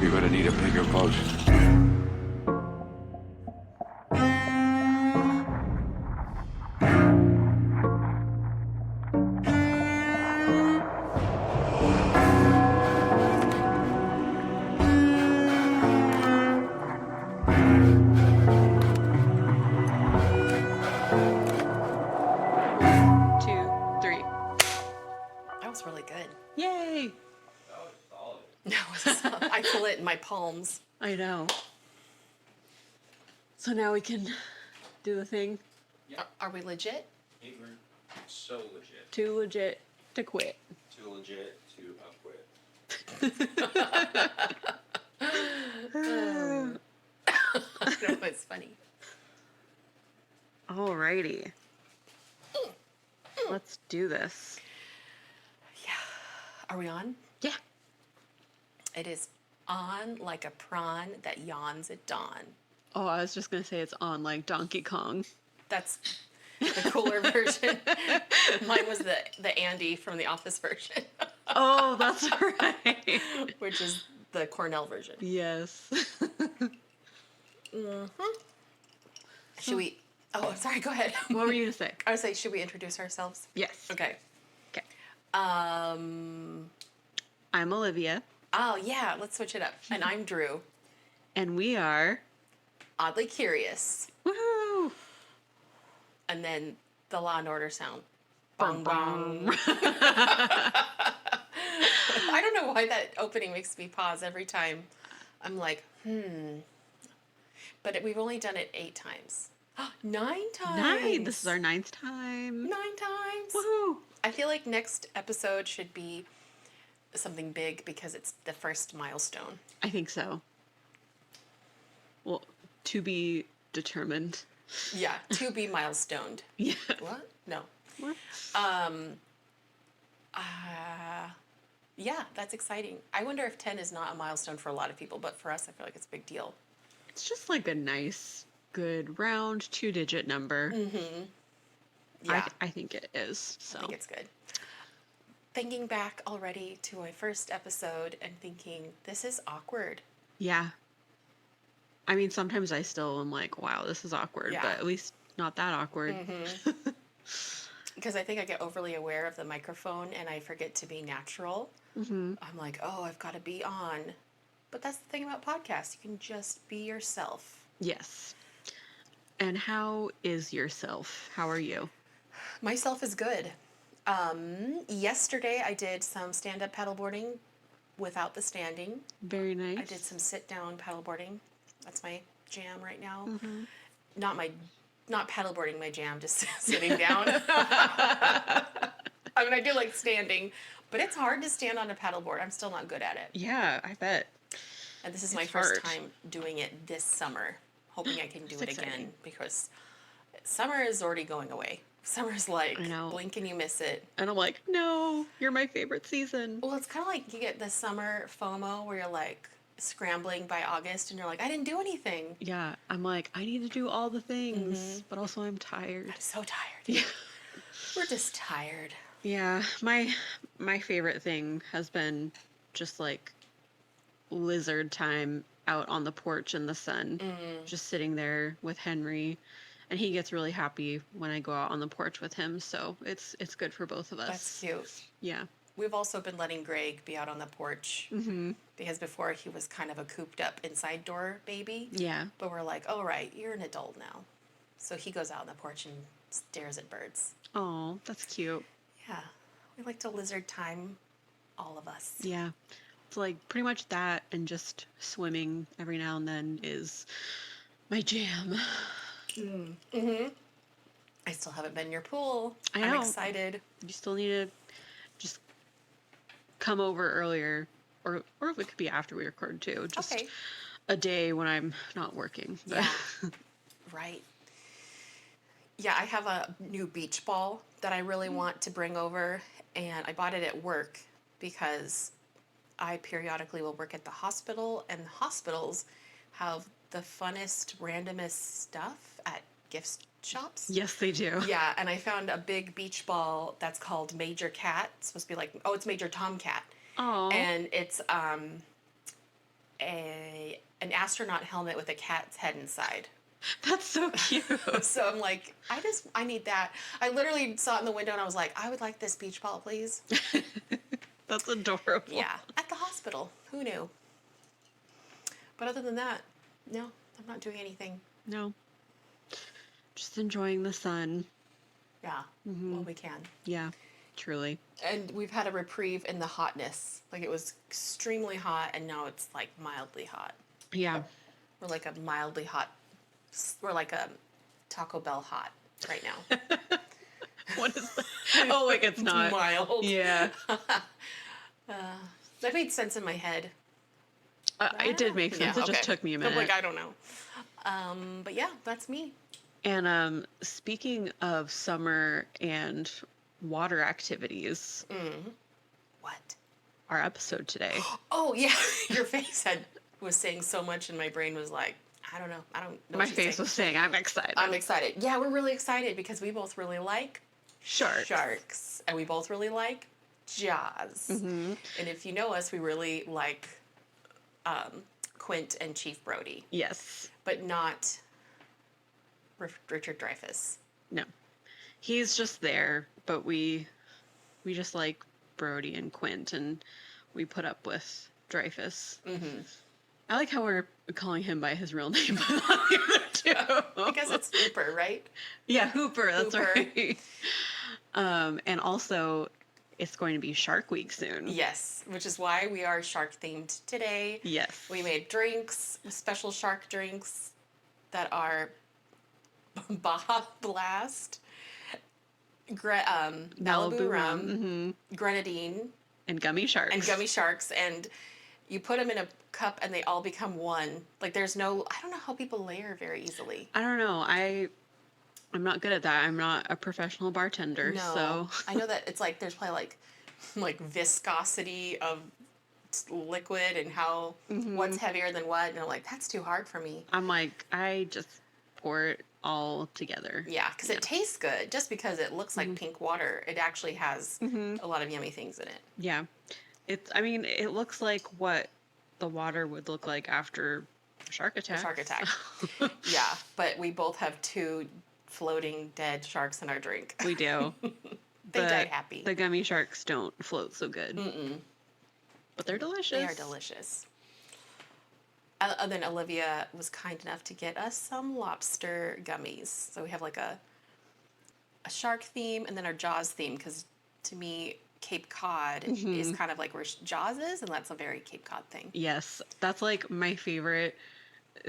You're gonna need a bigger boat. Two, three. That was really good. Yay! I feel it in my palms. I know. So now we can do the thing. Are we legit? Hey, we're so legit. Too legit to quit. Too legit to quit. That was funny. Alrighty. Let's do this. Are we on? Yeah. It is on like a prawn that yawns at dawn. Oh, I was just gonna say it's on like Donkey Kong. That's the cooler version. Mine was the Andy from the Office version, Oh, that's right. which is the Cornell version. Yes. Should we? Oh, sorry. Go ahead. What were you gonna say? I would say, should we introduce ourselves? Yes. Okay. Okay. Um. I'm Olivia, Oh yeah. Let's switch it up. And I'm Drew. and we are. Oddly curious. Woohoo! And then the Law and Order sound. Bong bong. I don't know why that opening makes me pause every time. I'm like, But we've only done it 8 times. 9 times. 9. This is our 9th time. 9 times. Woohoo! I feel like next episode should be something big because it's the first milestone. I think so. Well, to be determined. Yeah, to be milestoned. Yeah. What? No. What? Yeah, that's exciting. I wonder if 10 is not a milestone for a lot of people, but for us, I feel like it's a big deal. It's just like a nice, good, round 2-digit number. Yeah, I think it is. So. I think it's good. Thinking back already to my first episode and thinking, this is awkward. Yeah. I mean, sometimes I still am like, wow, this is awkward, Yeah. but at least not that awkward. Because I think I get overly aware of the microphone and I forget to be natural. I'm like, oh, I've got to be on. But that's the thing about podcasts. You can just be yourself. Yes. And how is yourself? How are you? Myself is good. Yesterday I did some stand-up paddleboarding without the standing. Very nice. I did some sit-down paddleboarding. That's my jam right now. Not paddleboarding my jam, just sitting down. I mean, I do like standing, but it's hard to stand on a paddleboard. I'm still not good at it. Yeah, I bet. And this is my It's first hard. time doing it this summer. Hoping I can do It's it exciting. again because summer is already going away. Summer's like, I know. blink and you miss it. And I'm like, no, you're my favorite season. Well, it's kind of like you get the summer FOMO where you're like scrambling by August and you're like, I didn't do anything. Yeah, I'm like, I need to do all the things, but also I'm tired. I'm so tired. We're just tired. Yeah, my favorite thing has been just like lizard time out on the porch in the sun, just sitting there with Henry, and he gets really happy when I go out on the porch with him, so it's good for both of us. That's cute. Yeah. We've also been letting Greg be out on the porch because before he was kind of a cooped up inside door baby. Yeah. But we're like, oh, right, you're an adult now. So he goes out on the porch and stares at birds. Oh, that's cute. Yeah. We like to lizard time, all of us. Yeah. It's like pretty much that, and just swimming every now and then is my jam. I still haven't been in your pool. I I'm know. excited. You still need to just come over earlier, or it could be after we record too. Just Okay. a day when I'm not working. Yeah. Right. Yeah, I have a new beach ball that I really want to bring over, and I bought it at work because I periodically will work at the hospital, and the hospitals have the funnest, randomest stuff at gift shops. Yes, they do. Yeah, and I found a big beach ball that's called Major Cat. It's supposed to be like, oh, it's Major Tomcat. Oh. And it's an astronaut helmet with a cat's head inside. That's so cute. So I'm like, I need that. I literally saw it in the window and I was like, I would like this beach ball, please. That's adorable. Yeah, at the hospital. Who knew? But other than that, no, I'm not doing anything. No. Just enjoying the sun. Yeah, well, we can. Yeah, truly. And we've had a reprieve in the hotness. Like, it was extremely hot, and now it's like mildly hot. Yeah. We're like a mildly hot. We're like a Taco Bell hot right now. What is that? Oh, like it's not. Mild. Yeah. That made sense in my head. It did make sense. Yeah, It just okay. took me a I'm minute. like, I don't know. But yeah, that's me. And speaking of summer and water activities, What? our episode today. Oh yeah, your face was saying so much, and my brain was like, I don't know. I don't know. My what she's face saying. was saying, I'm excited. I'm excited. Yeah, we're really excited because we both really like sharks, and we both really like Jaws. And if you know us, we really like Quint and Chief Brody, Yes. but not Richard Dreyfuss. No. He's just there, but we just like Brody and Quint, and we put up with Dreyfus. I like how we're calling him by his real name, but not the other two. Because it's Hooper, right? Yeah, Hooper. That's Hooper. right. And also, it's going to be Shark Week soon. Yes, which is why we are shark themed today. Yes. We made drinks, special shark drinks that are Baja Blast, Malibu rum, grenadine, And gummy sharks. and gummy sharks, and you put them in a cup and they all become one. Like, there's no, I don't know how people layer very easily. I don't know. I'm not good at that. I'm not a professional bartender, No, so I know that it's like there's probably like viscosity of liquid and how what's heavier than what, and I'm like, that's too hard for me. I'm like, I just pour it all together. Yeah, because it tastes good. Just because it looks like pink water, it actually has a lot of yummy things in it. Yeah. It looks like what the water would look like after a shark attack. Shark attack. Yeah, but we both have two floating dead sharks in our drink. We do. They died happy. The gummy sharks don't float so good. But they're delicious. They are delicious. And then Olivia was kind enough to get us some lobster gummies. So we have like a shark theme and then our Jaws theme, because to me, Cape Cod is kind of like where Jaws is, and that's a very Cape Cod thing. Yes. That's like my favorite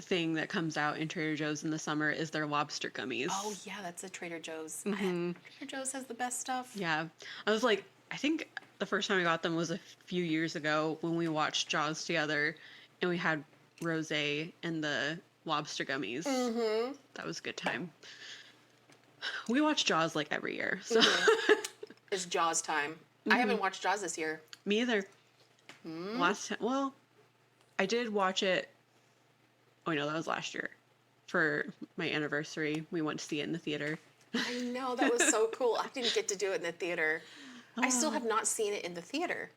thing that comes out in Trader Joe's in the summer is their lobster gummies. Oh yeah, that's a Trader Joe's. Trader Joe's has the best stuff. Yeah. I think the first time I got them was a few years ago when we watched Jaws together and we had rosé and the lobster gummies. That was a good time. We watch Jaws like every year. So It's Jaws time. I haven't watched Jaws this year. me either. Last time, well, I did watch it. Oh no, that was last year. For my anniversary, we went to see it in the theater. I know, that was so cool. I didn't get to do it in the theater. I still have not seen it in the theater.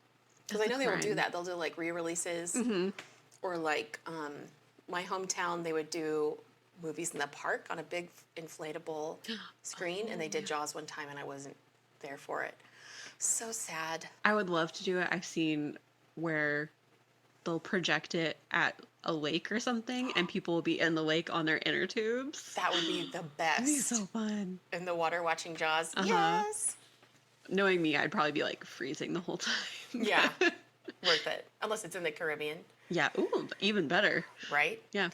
Because I know they will do that. They'll do like re-releases. Or like my hometown, they would do movies in the park on a big inflatable screen. And they did Jaws one time and I wasn't there for it. So sad. I would love to do it. I've seen where they'll project it at a lake or something, and people will be in the lake on their inner tubes. That would be the best. That'd be so fun. In the water watching Jaws. Yes. Knowing me, I'd probably be like freezing the whole time. Yeah. Worth it. Unless it's in the Caribbean. Yeah. Ooh, even better. Right? Yeah.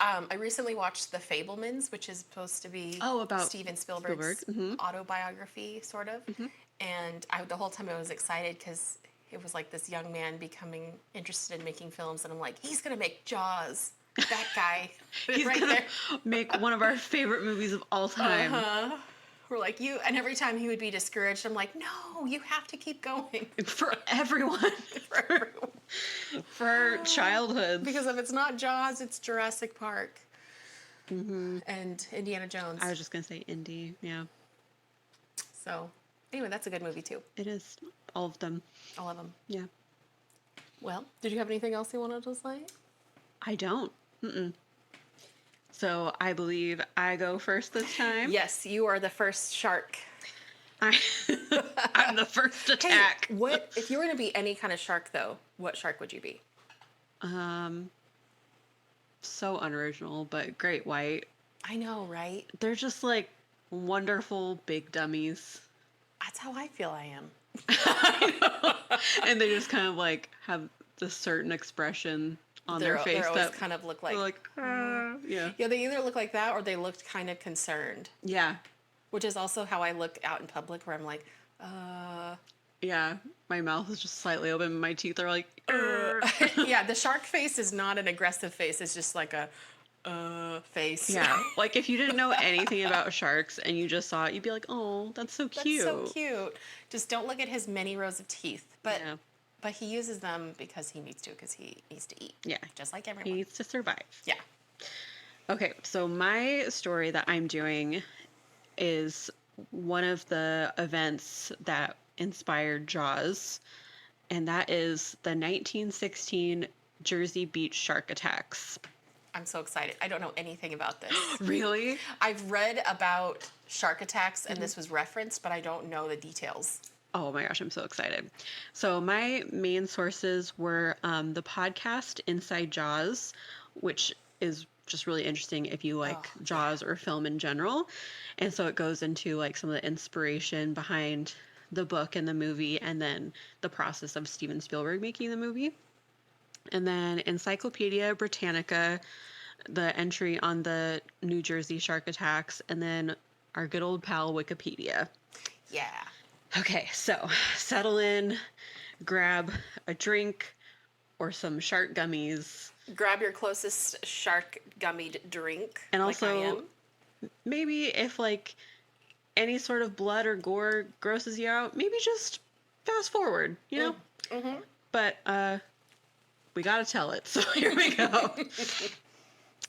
I recently watched The Fablemans, which is supposed to be about Steven Spielberg's Spielberg. autobiography, sort of. And the whole time I was excited because it was like this young man becoming interested in making films, and I'm like, he's gonna make Jaws. That guy, He's right gonna there. make one of our favorite movies of all time. We're like, you, and every time he would be discouraged, I'm like, no, you have to keep going. For everyone. For everyone. For our childhoods. Because if it's not Jaws, it's Jurassic Park. And Indiana Jones. I was just gonna say Indy. Yeah. So, anyway, that's a good movie too. It is. All of them. I love them. Yeah. Well, did you have anything else you wanted to say? I don't. Mm-mm. So I believe I go first this time. Yes, you are the first shark. I, I'm the first Hey, attack. what if you were to be any kind of shark though? What shark would you be? So unoriginal, but great white. I know, right? They're just like wonderful big dummies. That's how I feel I am. And they just kind of like have this certain expression on their face They're always that kind of look they're like, yeah. yeah, they either look like that or they looked kind of concerned, Yeah. which is also how I look out in public where I'm like, Yeah. My mouth is just slightly open. My teeth are like, yeah, the shark face is not an aggressive face. It's just like a, face. yeah. Like if you didn't know anything about sharks and you just saw it, you'd be like, oh, that's so cute. That's so cute. Just don't look at his many rows of teeth. But Yeah. but he uses them because he needs to, because he needs to eat. Yeah. Just like He everyone. needs to survive. Yeah. Okay, so my story that I'm doing is one of the events that inspired Jaws, and that is the 1916 Jersey Beach shark attacks. I'm so excited. I don't know anything about this. Really? I've read about shark attacks and this was referenced, but I don't know the details. Oh my gosh, I'm so excited. So, my main sources were the podcast Inside Jaws, which is just really interesting if you like Jaws or film in general. And so, it goes into like some of the inspiration behind the book and the movie, and then the process of Steven Spielberg making the movie. And then Encyclopedia Britannica, the entry on the New Jersey shark attacks, and then our good old pal Wikipedia. Yeah. Okay, so settle in, grab a drink or some shark gummies, Grab your closest shark gummied drink. and like I also am. maybe if like any sort of blood or gore grosses you out, maybe just fast forward, you know? Mm-hmm. But we gotta tell it, so here we go.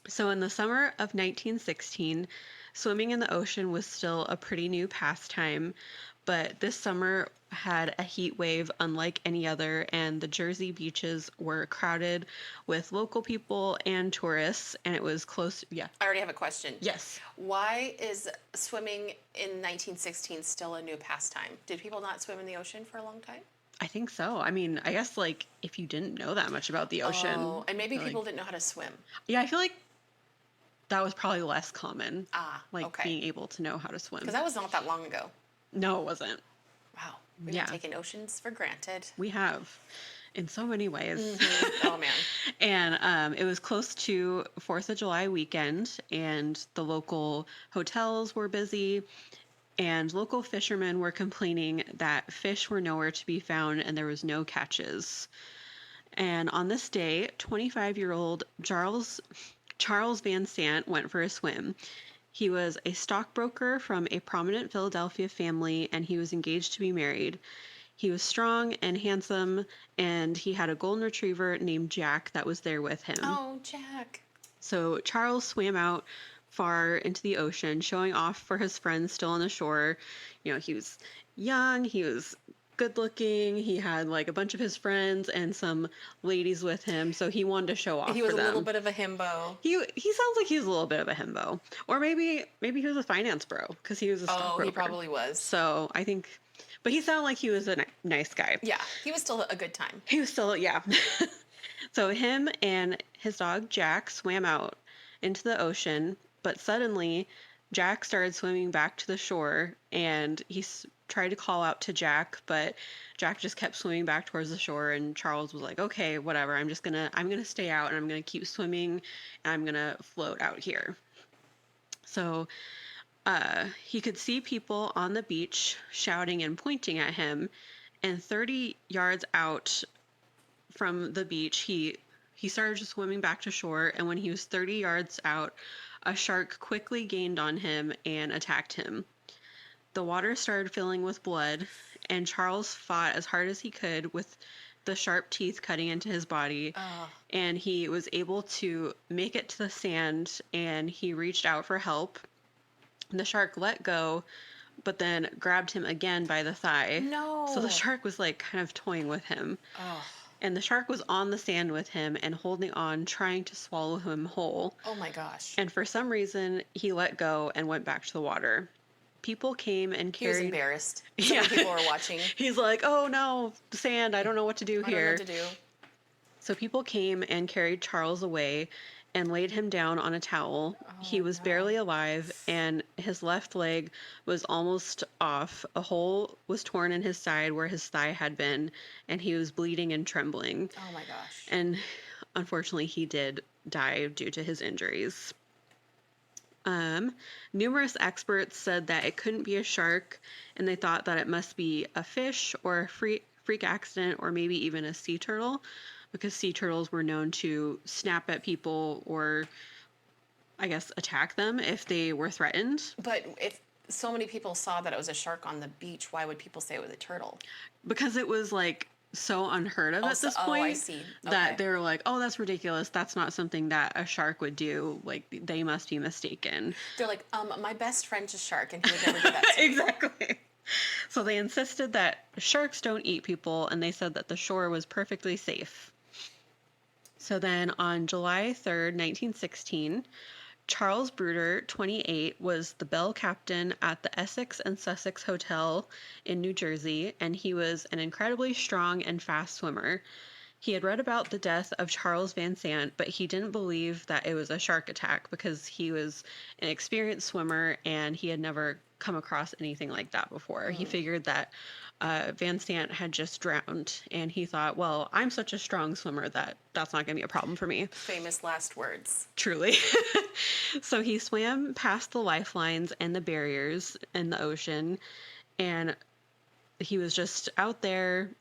So in the summer of 1916, swimming in the ocean was still a pretty new pastime, but this summer had a heat wave unlike any other, and the Jersey beaches were crowded with local people and tourists, and it was close. Yeah. I already have a question. Yes. Why is swimming in 1916 still a new pastime? Did people not swim in the ocean for a long time? I think so. I mean, I guess like if you didn't know that much about the ocean. Oh, and maybe like- people didn't know how to swim. Yeah, I feel like that was probably less common. Like okay. being able to know how to swim. Because that was not that long ago. No, it wasn't. Wow. We've Yeah. been taking oceans for granted. We have, in so many ways. Oh, man. And it was close to 4th of July weekend, and the local hotels were busy, and local fishermen were complaining that fish were nowhere to be found and there was no catches. And on this day, 25-year-old Charles Van Sant went for a swim. He was a stockbroker from a prominent Philadelphia family, and he was engaged to be married. He was strong and handsome, and he had a golden retriever named Jack that was there with him. Oh, Jack. So Charles swam out far into the ocean, showing off for his friends still on the shore. You know, he was young, he was good looking, he had like a bunch of his friends and some ladies with him, so he wanted to show off He was for a them. little bit of a himbo. He sounds like he was a little bit of a himbo, or maybe he was a finance bro because he was a stockbroker. Oh, he probably was. So I think, but he sounded like he was a nice guy. Yeah, he was still a good time. He was still, yeah. So him and his dog Jack swam out into the ocean, but suddenly Jack started swimming back to the shore, and he tried to call out to Jack, but Jack just kept swimming back towards the shore, and Charles was like, okay, whatever, I'm gonna stay out, and I'm gonna keep swimming, and I'm gonna float out here. So he could see people on the beach shouting and pointing at him, and 30 yards out from the beach, he started just swimming back to shore, and when he was 30 yards out, a shark quickly gained on him and attacked him. The water started filling with blood, and Charles fought as hard as he could with the sharp teeth cutting into his body, and he was able to make it to the sand, and he reached out for help. The shark let go, but then grabbed him again by the thigh. No. So the shark was like kind of toying with him. Oh. and the shark was on the sand with him and holding on, trying to swallow him whole. Oh my gosh. And for some reason, he let go and went back to the water. People came and He was carried. embarrassed. So many people were watching. He's like, oh no, the sand, I don't know what to do I don't know here. what to do. So people came and carried Charles away and laid him down on a towel. He was no. barely alive, and his left leg was almost off. A hole was torn in his side where his thigh had been, and he was bleeding and trembling. Oh my gosh. And unfortunately, he did die due to his injuries. Numerous experts said that it couldn't be a shark, and they thought that it must be a fish or a freak accident or maybe even a sea turtle, because sea turtles were known to snap at people or, I guess, attack them if they were threatened. But if so many people saw that it was a shark on the beach, why would people say it was a turtle? Because it was like so unheard of at this point. Oh, I see. That Okay. they were like, oh, that's ridiculous. That's not something that a shark would do. Like, they must be mistaken. They're like, my best friend's a shark, and he would never do that to me. Exactly. So they insisted that sharks don't eat people, and they said that the shore was perfectly safe. So then on July 3rd, 1916, Charles Bruder, 28, was the bell captain at the Essex and Sussex Hotel in New Jersey, and he was an incredibly strong and fast swimmer. He had read about the death of Charles Van Sant, but he didn't believe that it was a shark attack because he was an experienced swimmer and he had never come across anything like that before. He figured that Van Sant had just drowned, and he thought, well, I'm such a strong swimmer that that's not going to be a problem for me. Famous last words. Truly. So he swam past the lifelines and the barriers in the ocean, and he was just out there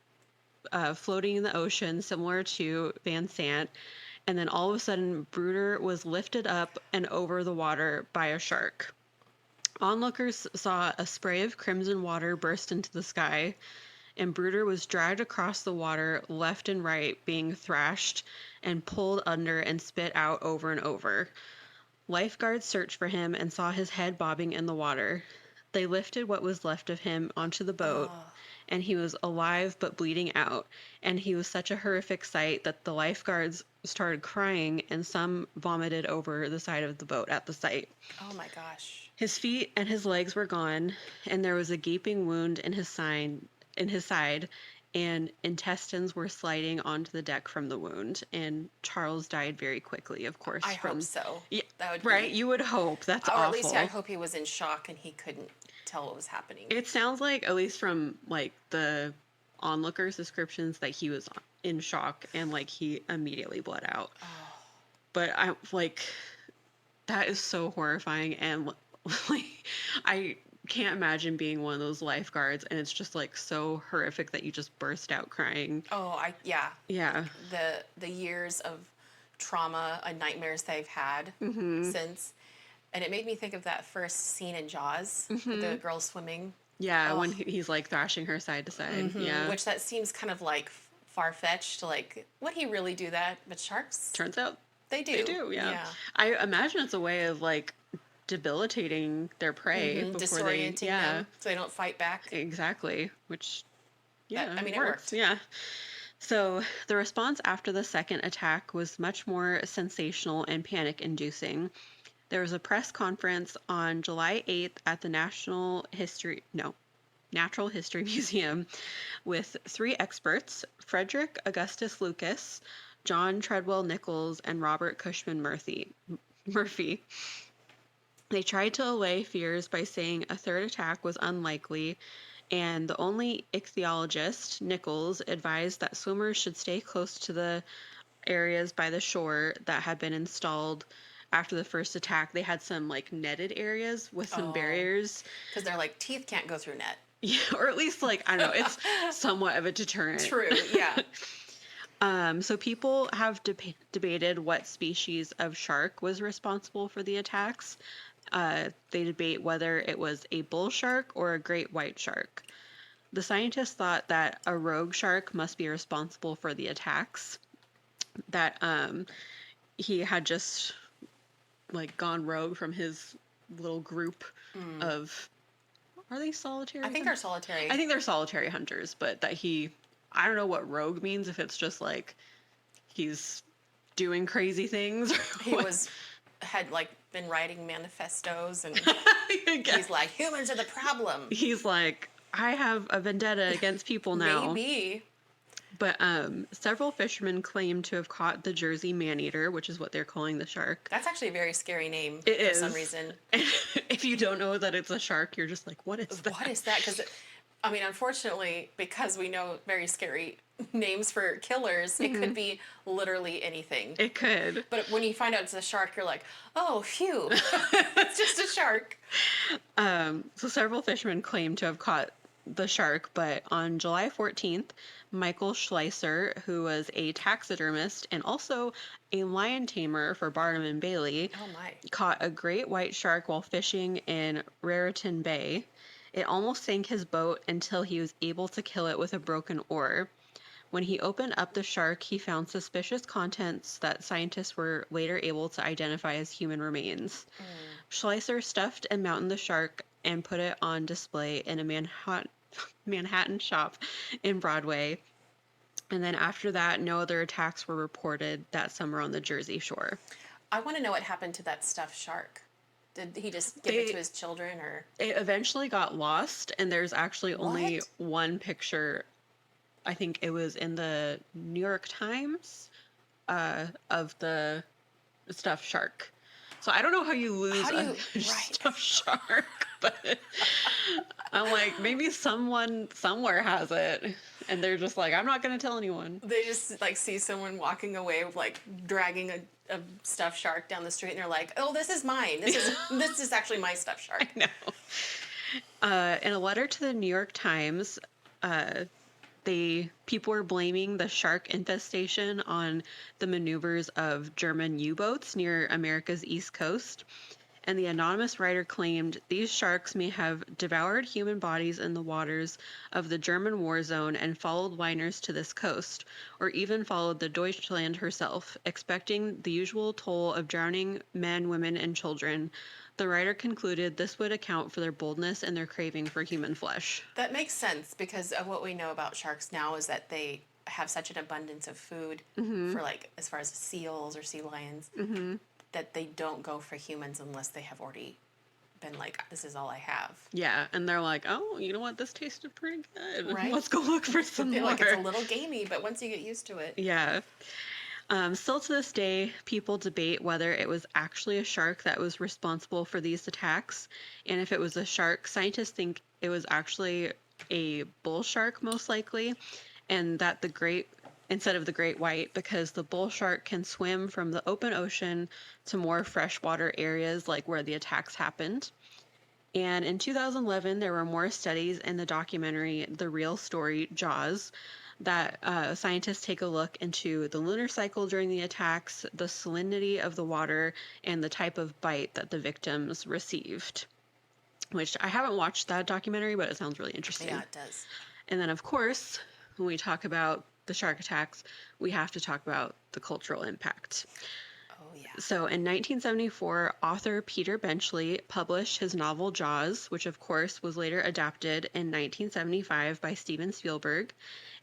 floating in the ocean, similar to Van Sant. And then all of a sudden, Bruder was lifted up and over the water by a shark. Onlookers saw a spray of crimson water burst into the sky, and Bruder was dragged across the water left and right, being thrashed and pulled under and spit out over and over. Lifeguards searched for him and saw his head bobbing in the water. They lifted what was left of him onto the boat, and he was alive but bleeding out. And he was such a horrific sight that the lifeguards started crying, and some vomited over the side of the boat at the sight. Oh my gosh. His feet and his legs were gone, and there was a gaping wound in his side, and intestines were sliding onto the deck from the wound. And Charles died very quickly, of course. I hope so. Yeah, That would right? be, You would hope. That's or awful. at least I hope he was in shock and he couldn't tell what was happening. It sounds like, at least from like the onlookers' descriptions, that he was in shock and like he immediately bled out. But I like that is so horrifying, and like I can't imagine being one of those lifeguards, and it's just like so horrific that you just burst out crying. Yeah. Yeah. The years of trauma and nightmares they've had since. And it made me think of that first scene in Jaws with the girl swimming. Yeah, when he's like thrashing her side to side. Yeah. Which that seems kind of like far-fetched, like, would he really do that? But sharks, Turns out they do. they do, yeah. I imagine it's a way of like debilitating their prey before Disorienting them so they don't fight back. Exactly, which it works. worked. Yeah. So the response after the second attack was much more sensational and panic-inducing. There was a press conference on July 8th at the Natural History Museum with 3 experts: Frederick Augustus Lucas, John Treadwell Nichols, and Robert Cushman Murphy. They tried to allay fears by saying a third attack was unlikely, and the only ichthyologist, Nichols, advised that swimmers should stay close to the areas by the shore that had been installed after the first attack. They had some like netted areas with some barriers. Because they're like, teeth can't go through net. Yeah, or at least like, I don't know, it's somewhat of a deterrent. True, yeah. So people have debated what species of shark was responsible for the attacks. They debate whether it was a bull shark or a great white shark. The scientists thought that a rogue shark must be responsible for the attacks, that he had just like gone rogue from his little group of, are they solitary? I think they're solitary. I think they're solitary hunters, but that he I don't know what rogue means, if it's just like he's doing crazy things or He what. had like been writing manifestos, and I guess. he's like, humans are the problem. He's like, I have a vendetta against people now. Maybe. But several fishermen claim to have caught the Jersey man-eater, which is what they're calling the shark. That's actually a very scary name It for is. some reason. If you don't know that it's a shark, you're just like, what is that? What is that? Because, I mean, unfortunately, because we know very scary names for killers, it could be literally anything. It could. But when you find out it's a shark, you're like, oh, phew, it's just a shark. So several fishermen claim to have caught the shark, but on July 14th, Michael Schleicher, who was a taxidermist and also a lion tamer for Barnum and Bailey, Oh, my. caught a great white shark while fishing in Raritan Bay. It almost sank his boat until he was able to kill it with a broken oar. When he opened up the shark, he found suspicious contents that scientists were later able to identify as human remains. Schleicher stuffed and mounted the shark and put it on display in a Manhattan shop in Broadway. And then after that, no other attacks were reported that summer on the Jersey shore. I want to know what happened to that stuffed shark. Did he just give it to his children, or? It eventually got lost, and there's actually only What? one picture. I think it was in the New York Times of the stuffed shark. So I don't know how you lose How do you- a right. stuffed shark, but I'm like, maybe someone somewhere has it, and they're just like, I'm not going to tell anyone. They just like see someone walking away with like dragging a stuffed shark down the street, and they're like, "Oh, this is mine. This is actually my stuffed shark." No. In a letter to the New York Times, people were blaming the shark infestation on the maneuvers of German U-boats near America's east coast. And the anonymous writer claimed these sharks may have devoured human bodies in the waters of the German war zone and followed liners to this coast, or even followed the Deutschland herself, expecting the usual toll of drowning men, women, and children. The writer concluded this would account for their boldness and their craving for human flesh. That makes sense because of what we know about sharks now is that they have such an abundance of food for like as far as seals or sea lions that they don't go for humans unless they have already been like, this is all I have. Yeah, and they're like, oh, you know what? This tasted pretty good. Right. Let's go look for some I feel more. like it's a little gamey, but once you get used to it. Yeah. Still to this day, people debate whether it was actually a shark that was responsible for these attacks. And if it was a shark, scientists think it was actually a bull shark, most likely, and that instead of the great white, because the bull shark can swim from the open ocean to more freshwater areas like where the attacks happened. And in 2011, there were more studies in the documentary The Real Story, Jaws, that scientists take a look into the lunar cycle during the attacks, the salinity of the water, and the type of bite that the victims received. Which I haven't watched that documentary, but it sounds really interesting. Yeah, it does. And then, of course, when we talk about the shark attacks, we have to talk about the cultural impact. Oh, yeah. So in 1974, author Peter Benchley published his novel Jaws, which of course was later adapted in 1975 by Steven Spielberg.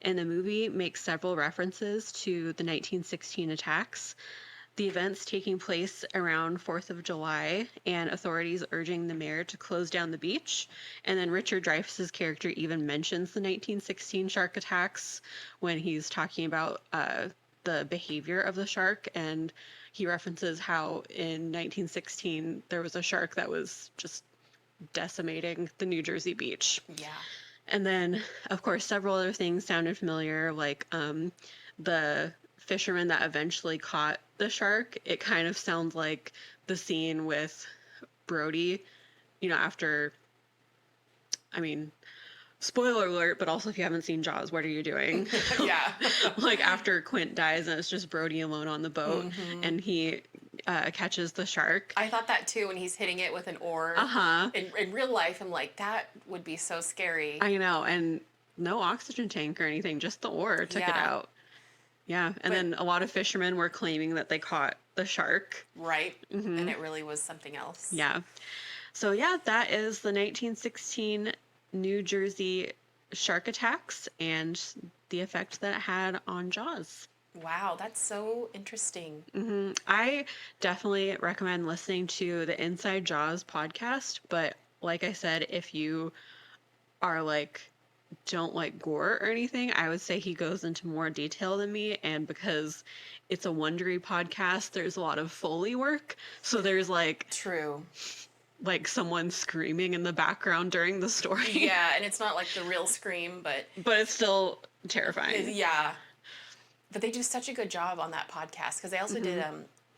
And the movie makes several references to the 1916 attacks, the events taking place around 4th of July, and authorities urging the mayor to close down the beach. And then Richard Dreyfuss's character even mentions the 1916 shark attacks when he's talking about the behavior of the shark, and he references how in 1916 there was a shark that was just decimating the New Jersey beach. Yeah. And then, of course, several other things sounded familiar, like the fisherman that eventually caught the shark. It kind of sounds like the scene with Brody, after, spoiler alert, but also if you haven't seen Jaws, what are you doing? Yeah. Like after Quint dies and it's just Brody alone on the boat and he catches the shark. I thought that too when he's hitting it with an oar. Uh-huh. In real life, I'm like, that would be so scary. I know, and no oxygen tank or anything, just the oar took it Yeah. out. Yeah, and then a lot of fishermen were claiming that they caught the shark. Right? And it really was something else. Yeah. So yeah, that is the 1916 New Jersey shark attacks and the effect that it had on Jaws. Wow, that's so interesting. I definitely recommend listening to the Inside Jaws podcast, but like I said, if you are like don't like gore or anything, I would say he goes into more detail than me. And because it's a Wondery podcast, there's a lot of Foley work. So there's True. like someone screaming in the background during the story. Yeah, and it's not like the real scream, but But it's still terrifying. yeah. But they do such a good job on that podcast because they also did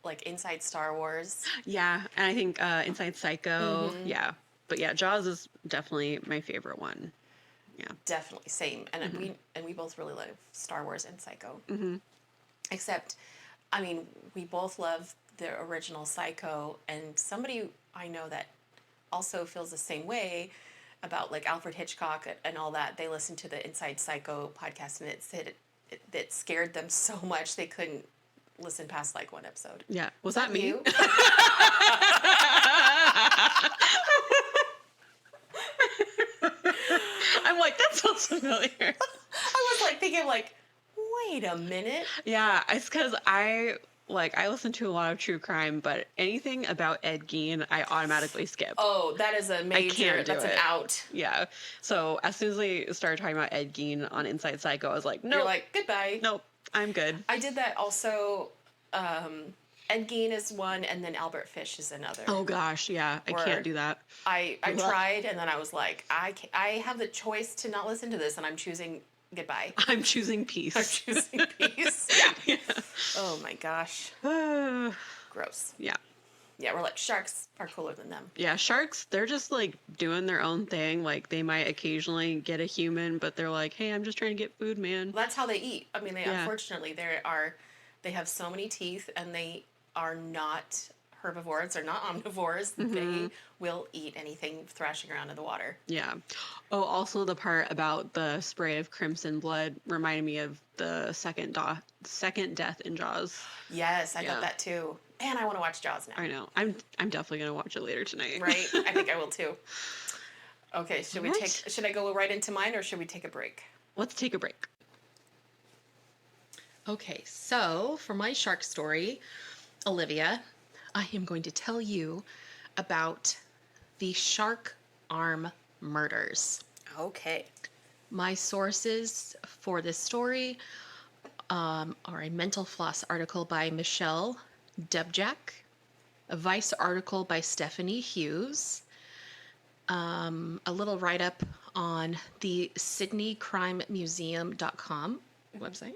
like Inside Star Wars. Yeah, and I think Inside Psycho. Yeah, but yeah, Jaws is definitely my favorite one. Yeah. Definitely same, and we both really love Star Wars and Psycho. Except, I mean, we both love the original Psycho, and somebody I know that also feels the same way about like Alfred Hitchcock and all that. They listened to the Inside Psycho podcast, and it said it scared them so much they couldn't listen past like one episode. Yeah. Was that me? You? I'm like, that sounds familiar. I was like thinking like, wait a minute. Yeah, it's because I listen to a lot of true crime, but anything about Ed Gein, I automatically skip. Oh, that is a major. can't do That's an it. out. Yeah. So as soon as they started talking about Ed Gein on Inside Psycho, I was like, no, You're like, goodbye. nope, I'm good. I did that also. Ed Gein is one, and then Albert Fish is another. Oh gosh, yeah, I Word. can't do that. I tried, and then I was like, I have the choice to not listen to this, and I'm choosing goodbye. I'm choosing peace. I'm choosing peace. Yeah. Oh my gosh. Yeah. Gross. Yeah. Yeah, we're like, sharks are cooler than them. Yeah, sharks, they're just like doing their own thing. Like they might occasionally get a human, but they're like, hey, I'm just trying to get food, man. That's how they eat. I mean, Yeah. unfortunately, they have so many teeth, and they are not herbivores. They're not omnivores. They will eat anything thrashing around in the water. Yeah. Oh, also the part about the spray of crimson blood reminded me of the second death in Jaws. Yes, I Yeah. got that too. And I want to watch Jaws now. I know. I'm definitely gonna watch it later tonight. Right? I think I will too. Okay, Alright. should I go right into mine, or should we take a break? Let's take a break. Okay, so for my shark story, Olivia, I am going to tell you about the shark arm murders. Okay. My sources for this story are a Mental Floss article by Michelle Dubjack, a Vice article by Stephanie Hughes, a little write-up on the SydneyCrimeMuseum.com website.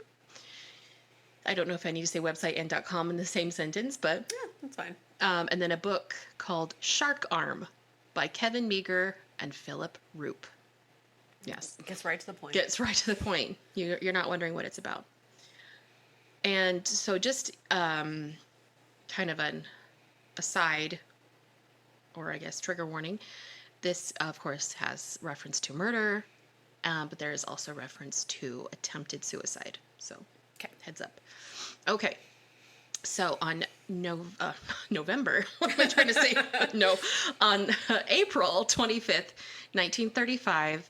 I don't know if I need to say website and .com in the same sentence, but Yeah, that's fine. and then a book called Shark Arm by Kevin Meager and Philip Roop. Yes, Gets right to the point. gets right to the point. You're not wondering what it's about. And so just kind of an aside, or I guess trigger warning, this of course has reference to murder, but there is also reference to attempted suicide. So Okay. heads up. Okay. So on November, what am I trying to say? No, on April 25th, 1935,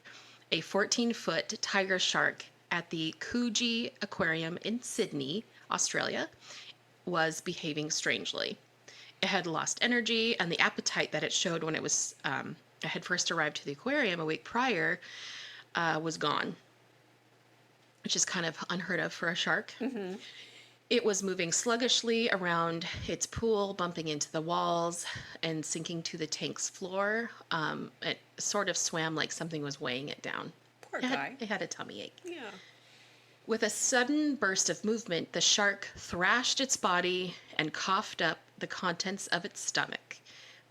a 14-foot tiger shark at the Coogee Aquarium in Sydney, Australia, was behaving strangely. It had lost energy, and the appetite that it showed when it had first arrived to the aquarium a week prior was gone, which is kind of unheard of for a shark. It was moving sluggishly around its pool, bumping into the walls and sinking to the tank's floor. It sort of swam like something was weighing it down. Poor It had a tummy ache. Yeah. With a sudden burst of movement, the shark thrashed its body and coughed up the contents of its stomach.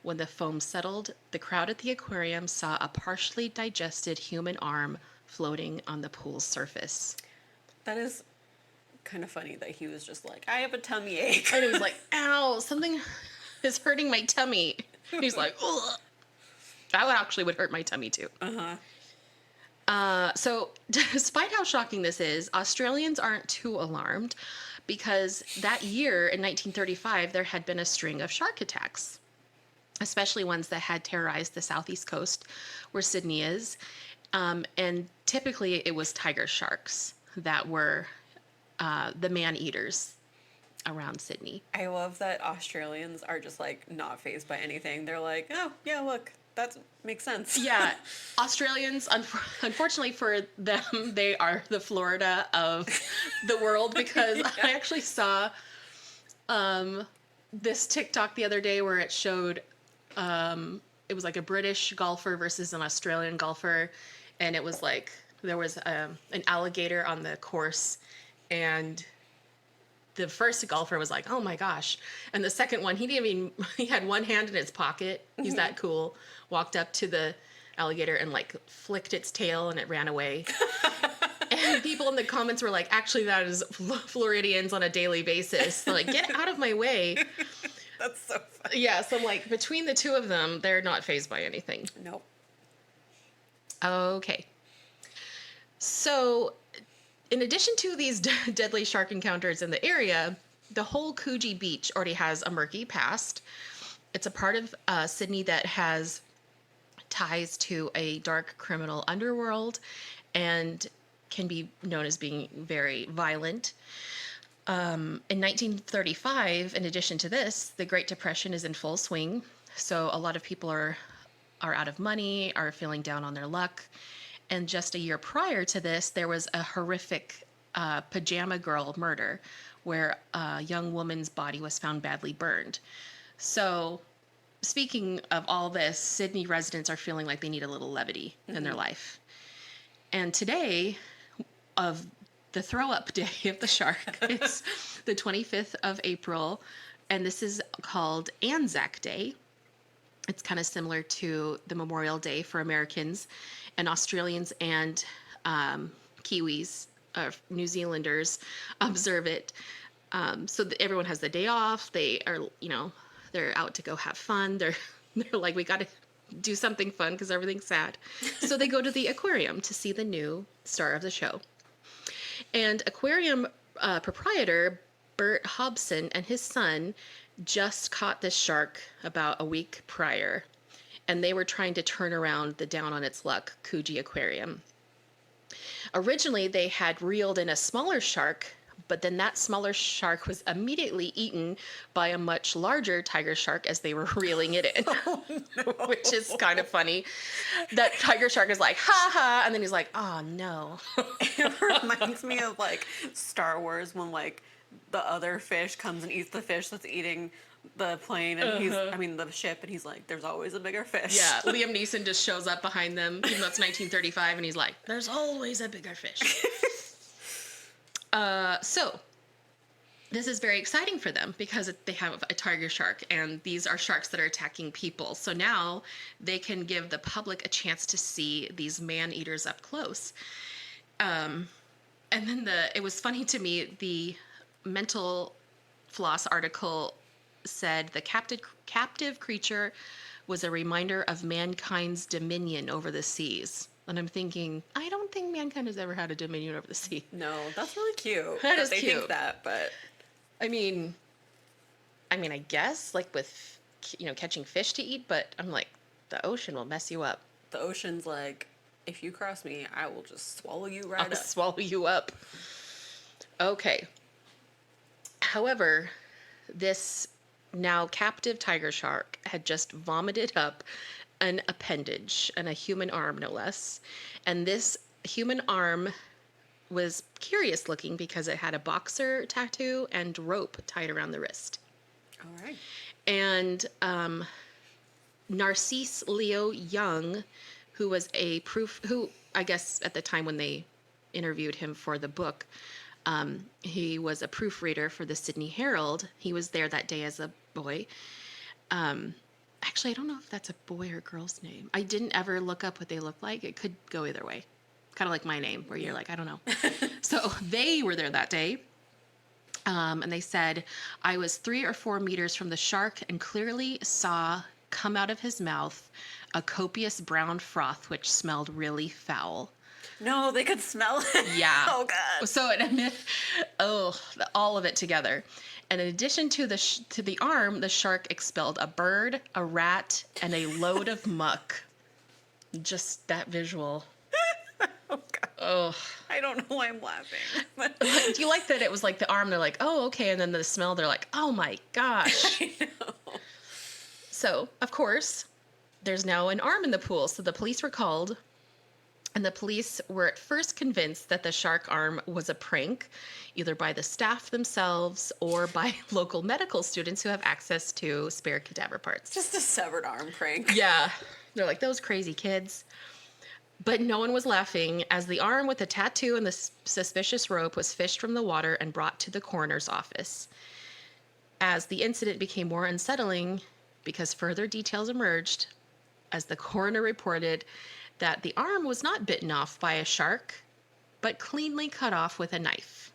When the foam settled, the crowd at the aquarium saw a partially digested human arm floating on the pool's surface. That is kind of funny that he was just like, I have a tummy ache. And it was like, ow, something is hurting my tummy. He's like, ugh. That would hurt my tummy too. So despite how shocking this is, Australians aren't too alarmed because that year in 1935, there had been a string of shark attacks, especially ones that had terrorized the southeast coast where Sydney is. And typically it was tiger sharks that were the man eaters around Sydney. I love that Australians are just like not fazed by anything. They're like, oh yeah, look, that makes sense. Yeah, Australians, unfortunately for them, they are the Florida of the world, because I actually saw this TikTok the other day where it showed it was like a British golfer versus an Australian golfer, and it was like there was an alligator on the course, and the first golfer was like, "Oh my gosh," and the second one, he had one hand in his pocket. He's that cool. Walked up to the alligator and like flicked its tail, and it ran away. And people in the comments were like, "Actually, that is Floridians on a daily basis. They're like, get out of my way." That's so funny. Yeah, so like between the two of them, they're not fazed by anything. Nope. Okay. So, in addition to these deadly shark encounters in the area, the whole Coogee Beach already has a murky past. It's a part of Sydney that has ties to a dark criminal underworld and can be known as being very violent. In 1935, in addition to this, the Great Depression is in full swing. So a lot of people are out of money, are feeling down on their luck. And just a year prior to this, there was a horrific pajama girl murder where a young woman's body was found badly burned. So speaking of all this, Sydney residents are feeling like they need a little levity in their life. And today, of the throw-up day of the shark, it's the 25th of April, and this is called Anzac Day. It's kind of similar to the Memorial Day for Americans, and Australians and Kiwis, New Zealanders, observe it. So everyone has the day off. They are, they're out to go have fun. They're like, we got to do something fun because everything's sad. So they go to the aquarium to see the new star of the show. And aquarium proprietor Bert Hobson and his son just caught this shark about a week prior, and they were trying to turn around the down on its luck Coogee Aquarium. Originally, they had reeled in a smaller shark, but then that smaller shark was immediately eaten by a much larger tiger shark as they were reeling it in, which is kind of funny. That tiger shark is like, ha ha, and then he's like, oh no. It reminds me of like Star Wars when like the other fish comes and eats the fish that's eating the plane and the ship, and he's like, there's always a bigger fish. Yeah, Liam Neeson just shows up behind them, even though it's 1935, and he's like, there's always a bigger fish. So this is very exciting for them because they have a tiger shark, and these are sharks that are attacking people. So now they can give the public a chance to see these man-eaters up close. And then it was funny to me, the Mental Floss article said the captive creature was a reminder of mankind's dominion over the seas. And I'm thinking, I don't think mankind has ever had a dominion over the sea. No, that's really cute. That is they cute. think that, but I mean, I guess like with, catching fish to eat, but I'm like, the ocean will mess you up. the ocean's like, if you cross me, I will just swallow you right I'll up. swallow you up. Okay. However, this now captive tiger shark had just vomited up an appendage, and a human arm, no less. And this human arm was curious looking because it had a boxer tattoo and rope tied around the wrist. All right. And Narcisse Leo Young, who I guess at the time when they interviewed him for the book, he was a proofreader for the Sydney Herald. He was there that day as a boy. Actually, I don't know if that's a boy or girl's name. I didn't ever look up what they look like. It could go either way. Kind of like my name, where you're like, I don't know. So they were there that day. And they said, I was 3 or 4 meters from the shark and clearly saw come out of his mouth a copious brown froth, which smelled really foul. No, they could smell it. Yeah. Oh, God. So all of it together. And in addition to the arm, the shark expelled a bird, a rat, and a load of muck. Just that visual. Oh. I don't know why I'm laughing. But Do you like that it was like the arm, they're like, oh, okay. And then the smell, they're like, oh my gosh. I know. So, of course, there's now an arm in the pool. So the police were called, and the police were at first convinced that the shark arm was a prank, either by the staff themselves or by local medical students who have access to spare cadaver parts. Just a severed arm prank. Yeah. They're like, those crazy kids. But no one was laughing as the arm with the tattoo and the suspicious rope was fished from the water and brought to the coroner's office. As the incident became more unsettling, because further details emerged, as the coroner reported that the arm was not bitten off by a shark, but cleanly cut off with a knife,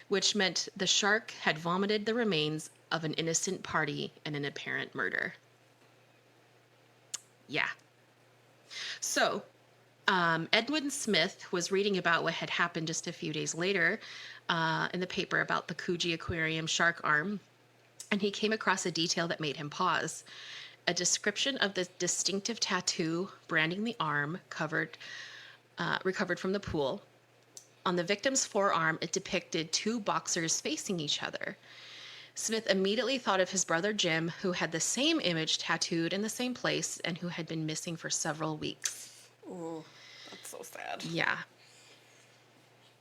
which meant the shark had vomited the remains of an innocent party in an apparent murder. Yeah. So, Edwin Smith was reading about what had happened just a few days later in the paper about the Coogee Aquarium shark arm, and he came across a detail that made him pause. A description of the distinctive tattoo branding the arm recovered from the pool. On the victim's forearm, it depicted two boxers facing each other. Smith immediately thought of his brother Jim, who had the same image tattooed in the same place and who had been missing for several weeks. Ooh, that's so sad. Yeah.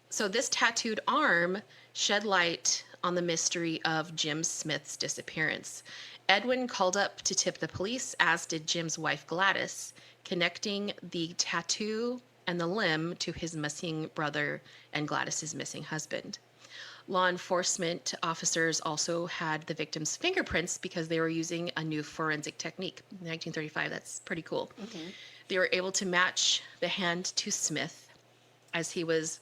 So this tattooed arm shed light on the mystery of Jim Smith's disappearance. Edwin called up to tip the police, as did Jim's wife Gladys, connecting the tattoo and the limb to his missing brother and Gladys's missing husband. Law enforcement officers also had the victim's fingerprints because they were using a new forensic technique. In 1935, that's pretty cool. Mm-hmm. They were able to match the hand to Smith, as he was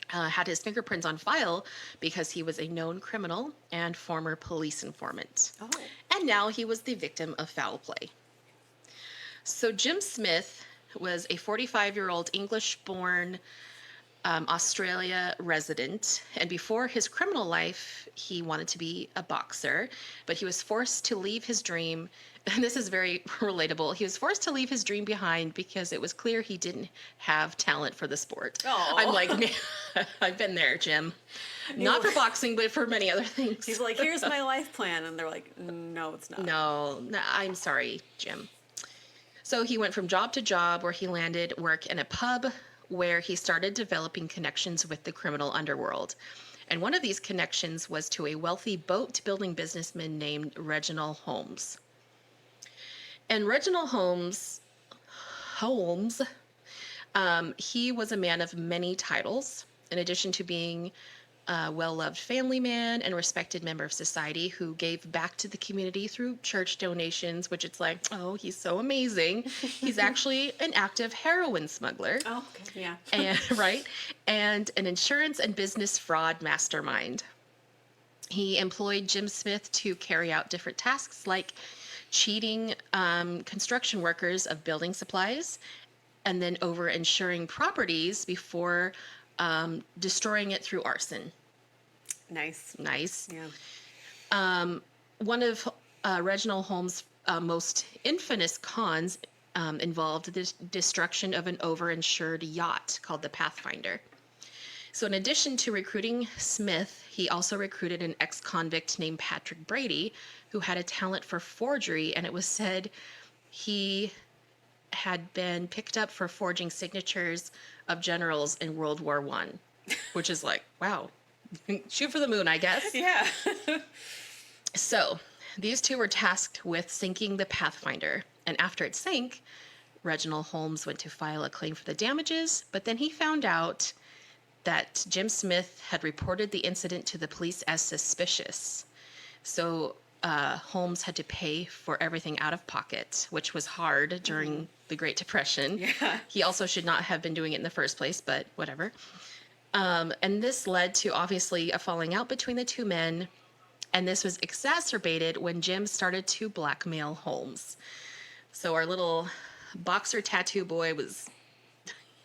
had his fingerprints on file because he was a known criminal and former police informant. Oh. And now he was the victim of foul play. So Jim Smith was a 45-year-old English-born Australia resident, and before his criminal life, he wanted to be a boxer, but he was forced to leave his dream. And this is very relatable. He was forced to leave his dream behind because it was clear he didn't have talent for the sport. Aw. I'm like, man, I've been there, Jim. Not for boxing, but for many other things. He's like, here's my life plan. And they're like, no, it's not. No, I'm sorry, Jim. So he went from job to job where he landed work in a pub where he started developing connections with the criminal underworld. And one of these connections was to a wealthy boat building businessman named Reginald Holmes. And Reginald Holmes, he was a man of many titles, in addition to being a well-loved family man and respected member of society who gave back to the community through church donations, which it's like, oh, he's so amazing. He's actually an active heroin smuggler. Oh, okay. Yeah. And, right? And an insurance and business fraud mastermind. He employed Jim Smith to carry out different tasks like cheating construction workers of building supplies and then over insuring properties before destroying it through arson. Nice. Nice. Yeah. One of Reginald Holmes' most infamous cons involved the destruction of an overinsured yacht called the Pathfinder. So in addition to recruiting Smith, he also recruited an ex-convict named Patrick Brady, who had a talent for forgery, and it was said he had been picked up for forging signatures of generals in World War I, which is like, wow, shoot for the moon, I guess. Yeah. So these two were tasked with sinking the Pathfinder, and after it sank, Reginald Holmes went to file a claim for the damages, but then he found out that Jim Smith had reported the incident to the police as suspicious. So Holmes had to pay for everything out of pocket, which was hard during the Great Depression. Yeah. He also should not have been doing it in the first place, but whatever. And this led to obviously a falling out between the two men. And this was exacerbated when Jim started to blackmail Holmes. So our little boxer tattoo boy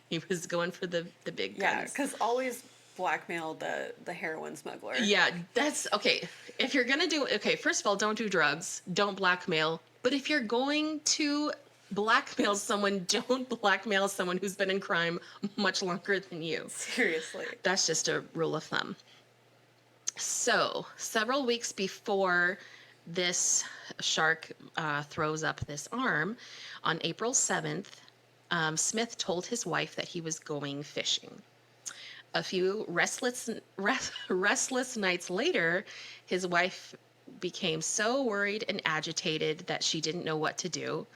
he was going for the big Yeah, guns. because always blackmail the heroin smuggler. Yeah, that's okay. If you're gonna do okay, first of all, don't do drugs, don't blackmail. But if you're going to blackmail someone, don't blackmail someone who's been in crime much longer than you. Seriously. That's just a rule of thumb. So, several weeks before this shark throws up this arm, on April 7th, Smith told his wife that he was going fishing. A few restless nights later, his wife became so worried and agitated that she didn't know what to do.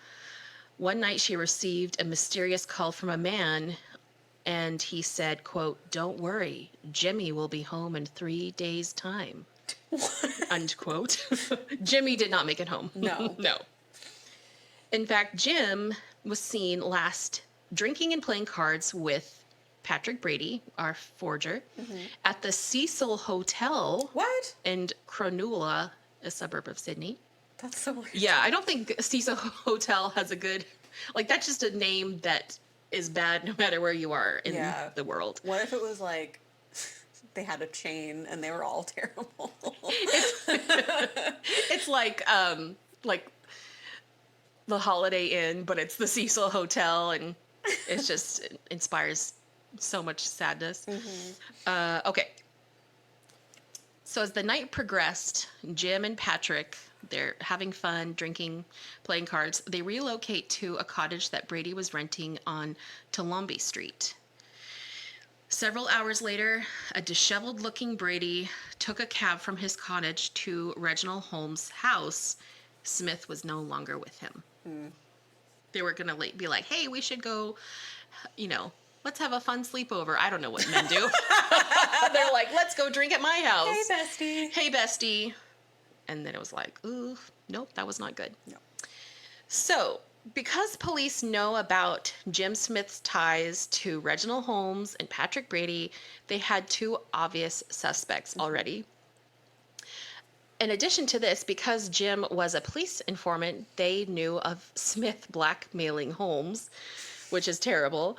One night she received a mysterious call from a man, and he said, quote, "Don't worry, Jimmy will be home in 3 days' time." Unquote. Jimmy did not make it home. No. No. In fact, Jim was seen last drinking and playing cards with Patrick Brady, our forger, at the Cecil Hotel What? in Cronulla, a suburb of Sydney. That's so weird. Yeah, I don't think Cecil Hotel has a good, like, that's just a name that is bad no matter where you are in Yeah. the world. What if it was like they had a chain and they were all terrible? It's like the Holiday Inn, but it's the Cecil Hotel, and it's just it inspires so much sadness. Okay. So as the night progressed, Jim and Patrick, they're having fun, drinking, playing cards. They relocate to a cottage that Brady was renting on Toowoomba Street. Several hours later, a disheveled-looking Brady took a cab from his cottage to Reginald Holmes' house. Smith was no longer with him. They were going to be like, hey, we should go, let's have a fun sleepover. I don't know what men do. They're like, let's go drink at my house. Hey, bestie. Hey, bestie. And then it was like, ooh, nope, that was not good. No. So, because police know about Jim Smith's ties to Reginald Holmes and Patrick Brady, they had two obvious suspects already. In addition to this, because Jim was a police informant, they knew of Smith blackmailing Holmes, which is terrible.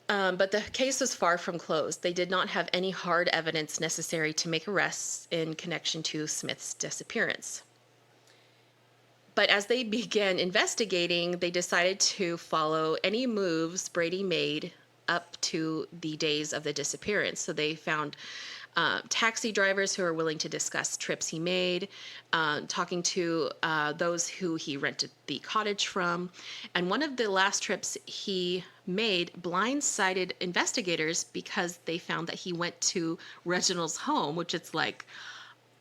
But the case was far from closed. They did not have any hard evidence necessary to make arrests in connection to Smith's disappearance. But as they began investigating, they decided to follow any moves Brady made up to the days of the disappearance. So they found taxi drivers who are willing to discuss trips he made, talking to those who he rented the cottage from. And one of the last trips he made blindsided investigators because they found that he went to Reginald's home, which it's like,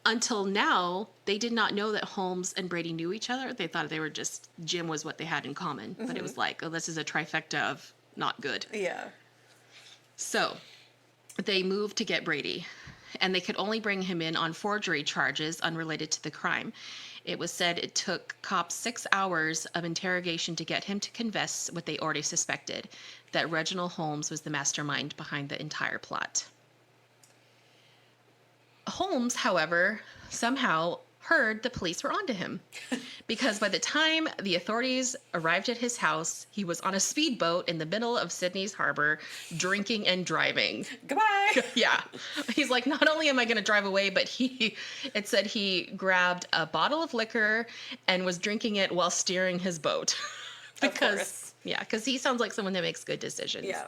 until now, they did not know that Holmes and Brady knew each other. They thought they were just, Jim was what they had in common. But it was like, oh, this is a trifecta of not good. Yeah. So they moved to get Brady, and they could only bring him in on forgery charges unrelated to the crime. It was said it took cops 6 hours of interrogation to get him to confess what they already suspected, that Reginald Holmes was the mastermind behind the entire plot. Holmes, however, somehow heard the police were onto him, because by the time the authorities arrived at his house, he was on a speedboat in the middle of Sydney's harbor, drinking and driving. Goodbye. Yeah. He's like, not only am I going to drive away, but it said he grabbed a bottle of liquor and was drinking it while steering his boat. course. Because he sounds like someone that makes good decisions. Yeah.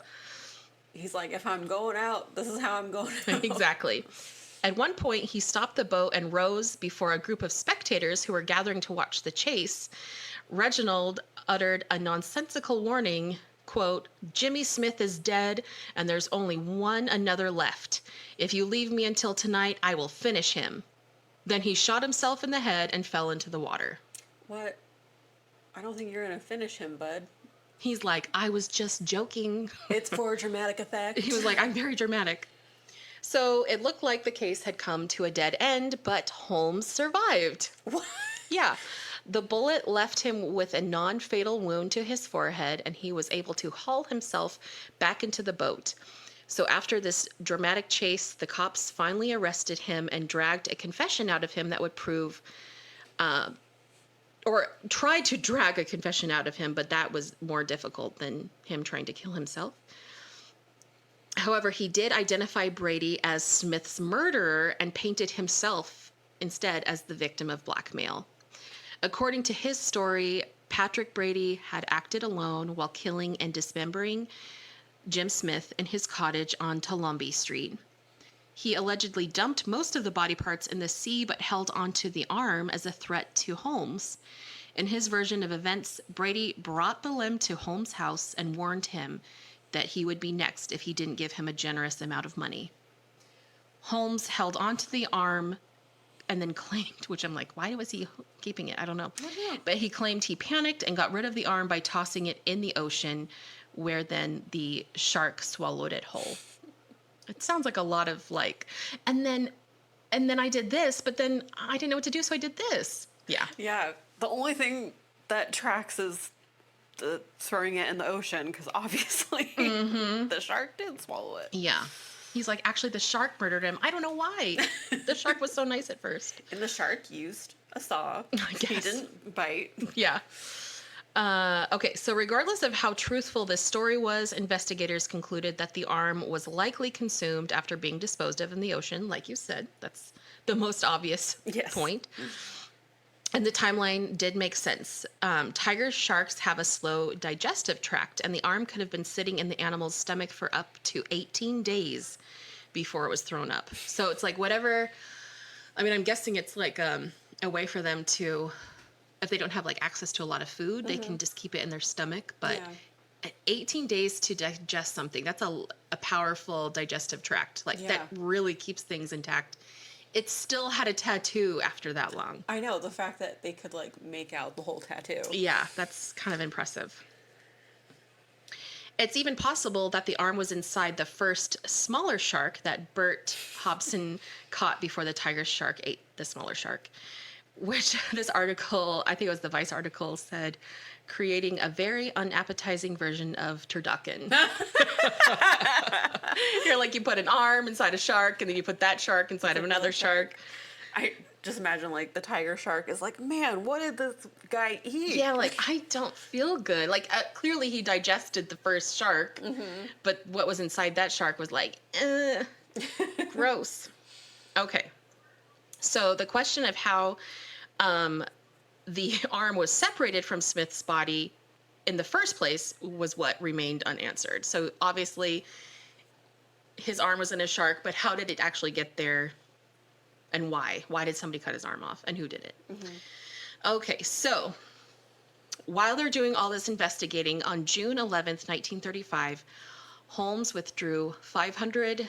He's like, if I'm going out, this is how I'm going out. Exactly. At one point, he stopped the boat and rose before a group of spectators who were gathering to watch the chase. Reginald uttered a nonsensical warning, quote, "Jimmy Smith is dead, and there's only one another left. If you leave me until tonight, I will finish him." Then he shot himself in the head and fell into the water. What? I don't think you're going to finish him, bud. He's like, I was just joking. It's for dramatic effect. He was like, I'm very dramatic. So it looked like the case had come to a dead end, but Holmes survived. What? Yeah. The bullet left him with a non-fatal wound to his forehead, and he was able to haul himself back into the boat. So after this dramatic chase, the cops finally arrested him and dragged a confession out of him that would prove, or tried to drag a confession out of him, but that was more difficult than him trying to kill himself. However, he did identify Brady as Smith's murderer and painted himself instead as the victim of blackmail. According to his story, Patrick Brady had acted alone while killing and dismembering Jim Smith in his cottage on Tolumbi Street. He allegedly dumped most of the body parts in the sea but held onto the arm as a threat to Holmes. In his version of events, Brady brought the limb to Holmes' house and warned him that he would be next if he didn't give him a generous amount of money. Holmes held onto the arm and then claimed, which I'm like, why was he keeping it? I don't know. But he claimed he panicked and got rid of the arm by tossing it in the ocean, where then the shark swallowed it whole. It sounds like a lot of like, and then I did this, but then I didn't know what to do, so I did this. Yeah. Yeah. The only thing that tracks is the throwing it in the ocean, because obviously the shark did swallow it. Yeah. He's like, actually, the shark murdered him. I don't know why. The shark was so nice at first. And the shark used a saw. He guess. didn't bite. Yeah. Okay, so regardless of how truthful this story was, investigators concluded that the arm was likely consumed after being disposed of in the ocean, like you said. That's the most obvious point. And the timeline did make sense. Tiger sharks have a slow digestive tract, and the arm could have been sitting in the animal's stomach for up to 18 days before it was thrown up. So it's like whatever, I mean, I'm guessing it's like a way for them to, if they don't have like access to a lot of food, they can just keep it in their stomach. But 18 days to digest something, that's a powerful digestive tract. Like that really keeps things intact. It still had a tattoo after that long. I know, the fact that they could like make out the whole tattoo. Yeah, that's kind of impressive. It's even possible that the arm was inside the first smaller shark that Bert Hobson caught before the tiger shark ate the smaller shark, which this article, I think it was the Vice article, said, creating a very unappetizing version of turducken. You're like, you put an arm inside a shark, and then you put that shark inside of another shark. I just imagine like the tiger shark is like, man, what did this guy eat? Yeah, like, I don't feel good. Like, clearly he digested the first shark, but what was inside that shark was like, gross. Okay. So the question of how the arm was separated from Smith's body in the first place was what remained unanswered. So obviously his arm was in a shark, but how did it actually get there and why? Why did somebody cut his arm off and who did it? Okay, so while they're doing all this investigating, on June 11th, 1935, Holmes withdrew 500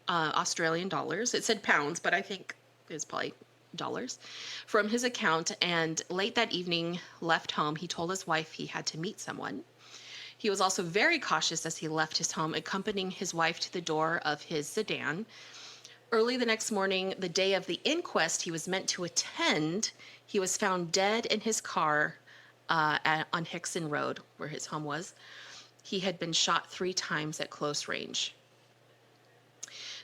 Australian dollars. It said pounds, but I think it was probably dollars from his account, and late that evening left home. He told his wife he had to meet someone. He was also very cautious as he left his home, accompanying his wife to the door of his sedan. Early the next morning, the day of the inquest he was meant to attend, he was found dead in his car on Hickson Road, where his home was. He had been shot 3 times at close range.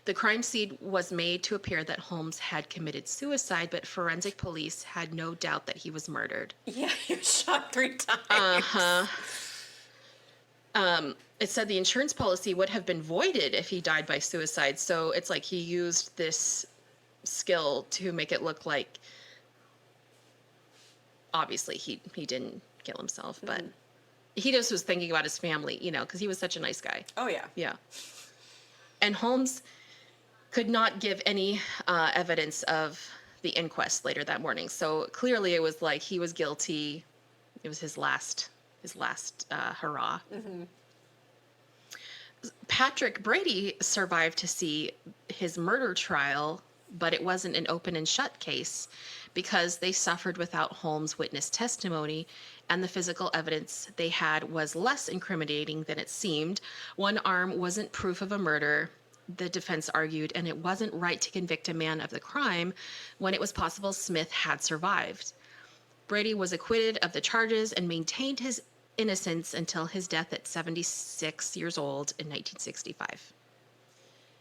The crime scene was made to appear that Holmes had committed suicide, but forensic police had no doubt that he was murdered. Yeah, he was shot 3 times. It said the insurance policy would have been voided if he died by suicide. So it's like he used this skill to make it look like, obviously he didn't kill himself, but he just was thinking about his family, you know, because he was such a nice guy. Oh, yeah. Yeah. And Holmes could not give any evidence of the inquest later that morning. So clearly it was like he was guilty. It was his last hurrah. Patrick Brady survived to see his murder trial, but it wasn't an open and shut case because they suffered without Holmes' witness testimony, and the physical evidence they had was less incriminating than it seemed. One arm wasn't proof of a murder, the defense argued, and it wasn't right to convict a man of the crime when it was possible Smith had survived. Brady was acquitted of the charges and maintained his innocence until his death at 76 years old in 1965.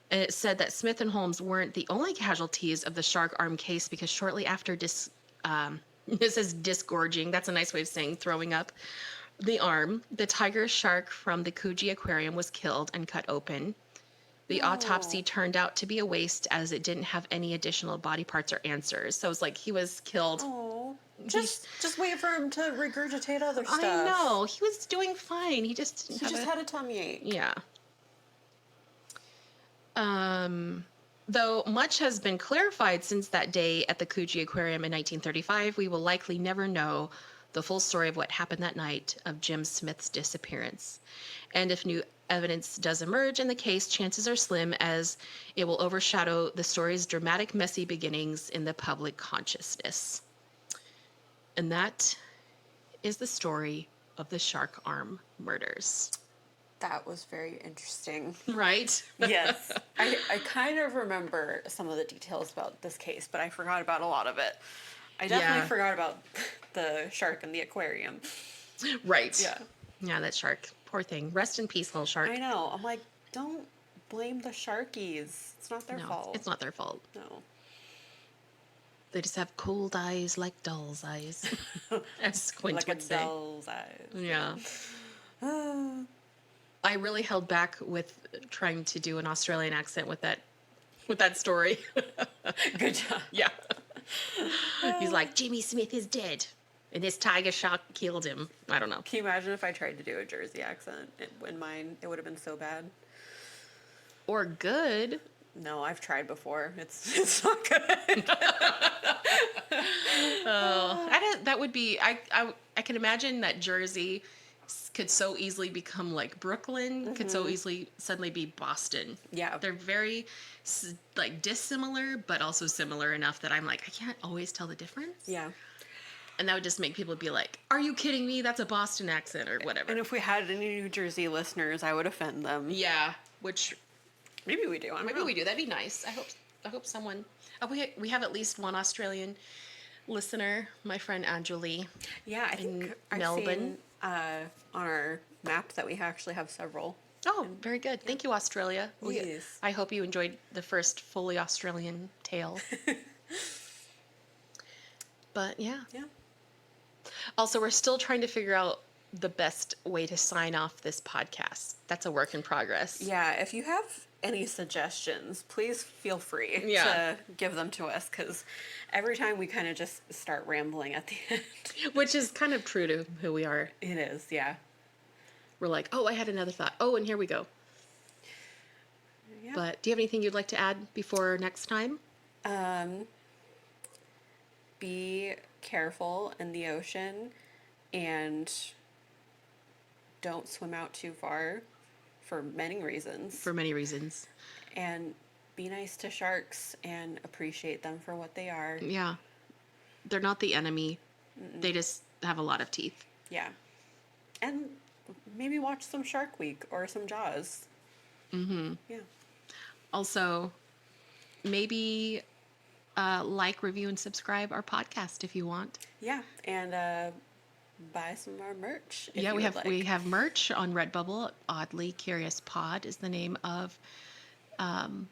And it said that Smith and Holmes weren't the only casualties of the shark arm case, because shortly after this is disgorging, that's a nice way of saying throwing up the arm, the tiger shark from the Coogee Aquarium was killed and cut open. The autopsy turned out to be a waste as it didn't have any additional body parts or answers. So it was like he was killed Just wait for him to regurgitate other stuff. I know. He was doing fine. He just didn't He have just a- had a tummy ache. Yeah. Though much has been clarified since that day at the Coogee Aquarium in 1935, we will likely never know the full story of what happened that night of Jim Smith's disappearance. And if new evidence does emerge in the case, chances are slim as it will overshadow the story's dramatic, messy beginnings in the public consciousness. And that is the story of the Shark Arm murders. That was very interesting. Right? Yes. I kind of remember some of the details about this case, but I forgot about a lot of it. I definitely Yeah. forgot about the shark in the aquarium. Right. Yeah. Yeah, that shark. Poor thing. Rest in peace, little shark. I know. I'm like, don't blame the sharkies. It's not their No, fault. it's not their fault. No. They just have cold eyes like doll's eyes, as Quint Like would a say. doll's eyes. Yeah. I really held back with trying to do an Australian accent with that story. Good job. Yeah. He's like, Jimmy Smith is dead, and this tiger shark killed him. I don't know. Can you imagine if I tried to do a Jersey accent? In mine, it would have been so bad. Or good. No, I've tried before. It's not good. That would be. I can imagine that Jersey could so easily become like Brooklyn. Could so easily suddenly be Boston. Yeah. They're very like dissimilar, but also similar enough that I'm like, I can't always tell the difference. Yeah. And that would just make people be like, "Are you kidding me? That's a Boston accent or whatever." And if we had any New Jersey listeners, I would offend them. Yeah, which Maybe we do. I don't maybe know. we do. That'd be nice. I hope someone. We have at least one Australian listener, my friend Anjali. Yeah, I in think I've Melbourne. seen on our map that we actually have several. Oh, very good. Thank you, Australia. Yes. I hope you enjoyed the first fully Australian tale. But yeah. Yeah. Also, we're still trying to figure out the best way to sign off this podcast. That's a work in progress. Yeah, if you have any suggestions, please feel free Yeah. to give them to us, because every time we kind of just start rambling at the end. Which is kind of true to who we are. It is, yeah. We're like, oh, I had another thought. Oh, and here we go. Yeah. But do you have anything you'd like to add before next time? Be careful in the ocean and don't swim out too far for many reasons. For many reasons. And be nice to sharks and appreciate them for what they are. Yeah. They're not the enemy. They just have a lot of teeth. Yeah. And maybe watch some Shark Week or some Jaws. Mm-hmm. Yeah. Also, maybe like, review, and subscribe our podcast if you want. Yeah. And buy some of our merch. If Yeah, you we would have we like. have merch on Redbubble. Oddly Curious Pod is the name of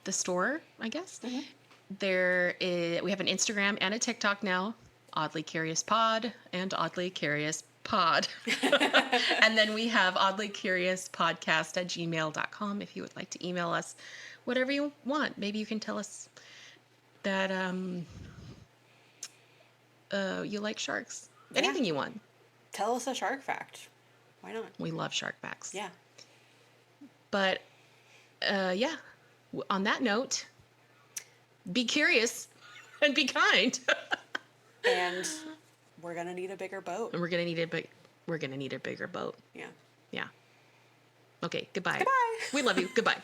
the store, I guess. Mm-hmm. We have an Instagram and a TikTok now. Oddly Curious Pod and Oddly Curious Pod. And then we have oddlycuriouspodcast@gmail.com if you would like to email us whatever you want. Maybe you can tell us that you like sharks. Yeah. Anything you want. Tell us a shark fact. Why not? We love shark facts. Yeah. But yeah, on that note, be curious and be kind. And we're going to need a bigger boat. And we're gonna need a bigger boat. Yeah. Yeah. Okay. Goodbye. Goodbye. We love you. Goodbye.